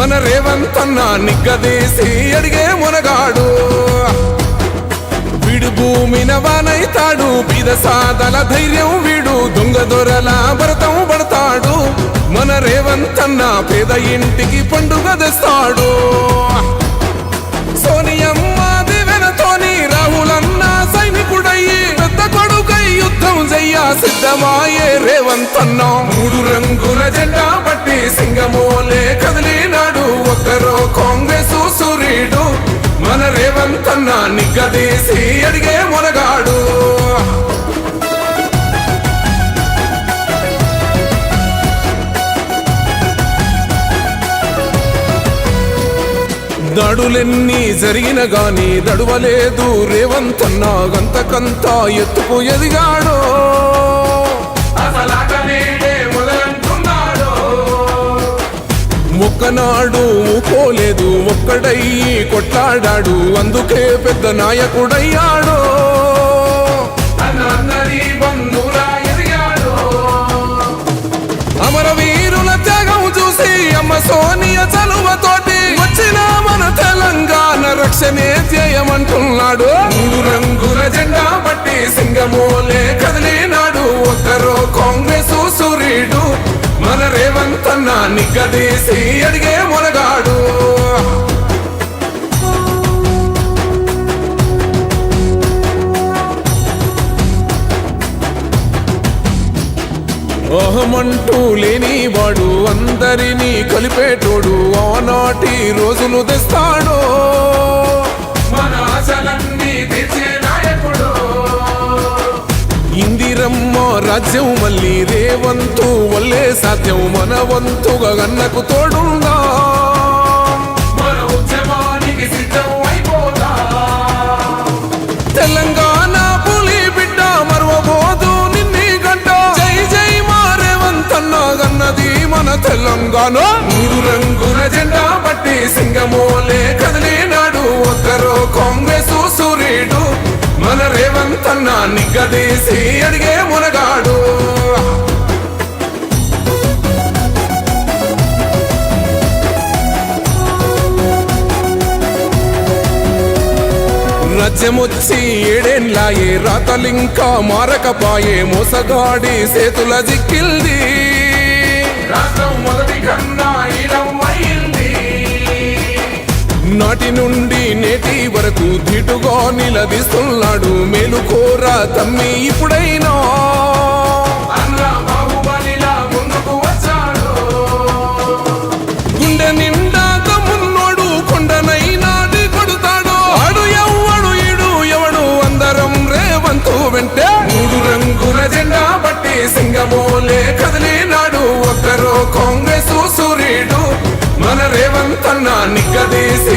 మన రేవంత్ అన్న నిగ్గదీసి అడిగే మునగాడు వీడు భూమిన వానైతాడు బీద సాదల ధైర్యం వీడు దొంగ దొరల భరతం పడతాడు మన రేవంత్ అన్న పేద ఇంటికి పండుగ తెస్తాడు సోనియమ్మ దివెనతోని రాహులన్న సైనికుడయ్యి పెద్ద కొడుకై యుద్ధం చెయ్య సిద్ధమాయే రేవంత్ అన్న మూడు రంగుల జెండా పట్టి సింగమోలే కదిలినాడు ఒక్కరో కాంగ్రెస్ సూర్యుడు మన రేవంత్ అన్న నిగ్గదీసి అడిగే మునగాడు దాడులెన్ని జరిగిన గాని దడువలేదు రేవంత్ అన్న గంతకంత ఎత్తుకు ఎదిగాడు ఒక్కనాడు ఊకోలేదు ఒక్కడయ్యి కొట్లాడాడు అందుకే పెద్ద నాయకుడయ్యాడు అమరవీరుల త్యాగం చూసి అమ్మ సోనియ చలువతోటి వచ్చిన మన తెలంగాణ రక్షణే ధ్యేయమంటున్నాడు మూడు రంగుల జెండా పట్టి సింగమోలే కదిలినాడు ఒక్కరో కాంగ్రెస్ సూర్యుడు మన రేవంత్ అన్న నిగ్గదీసి అడిగే మునగాడు అహమంటూ లేనివాడు అందరినీ కలిపేటోడు ఆనాటి రోజులు తెస్తాడు మన ఆశలన్నీ తెచ్చే నాయకుడు ఇందిరమ్మ రాజ్యం మళ్ళీ రేవంతు వల్లే సాధ్యం మన వంతుగా గన్నకు తోడుందా మన ఉద్యమానికి సిద్ధం అయిపోదా తెలంగాణ పులి బిడ్డ మరవబోదు నిన్ని గంట జై జై మా రేవంత్ అన్న గన్నది మన తెలంగాణ మూడు రంగుల జెండా పట్టి సింగమోలే కదిలినాడు ఒక్కరో కాంగ్రెస్ సూర్యుడు మన రేవంత్ అన్న నిగ్గదీసి అడిగే మునగాడు రాజ్యమొచ్చి ఏడేండ్లాయే రాతలింకా మారకపాయే మోసగాడి సేతుల జిక్కిల్ది రాష్ట్రం మొదటి కన్నా నాటి నుండి నేటి వరకు ధీటుగా నిలదీస్తున్నాడు మేలుకోరా తమ్మి ఇప్పుడైనా గుండె నిండా తమ్మున్నోడు కొండనైనా కొడుతాడు ఆడు ఎవ్వడు ఈడు ఎవడు అందరం రేవంతు వెంటే మూడు రంగుల జెండా పట్టి సింగమోలే కదిలినాడు ఒక్కరో కాంగ్రెస్ సూర్యుడు మన రేవంత్ అన్న నిగ్గదీసి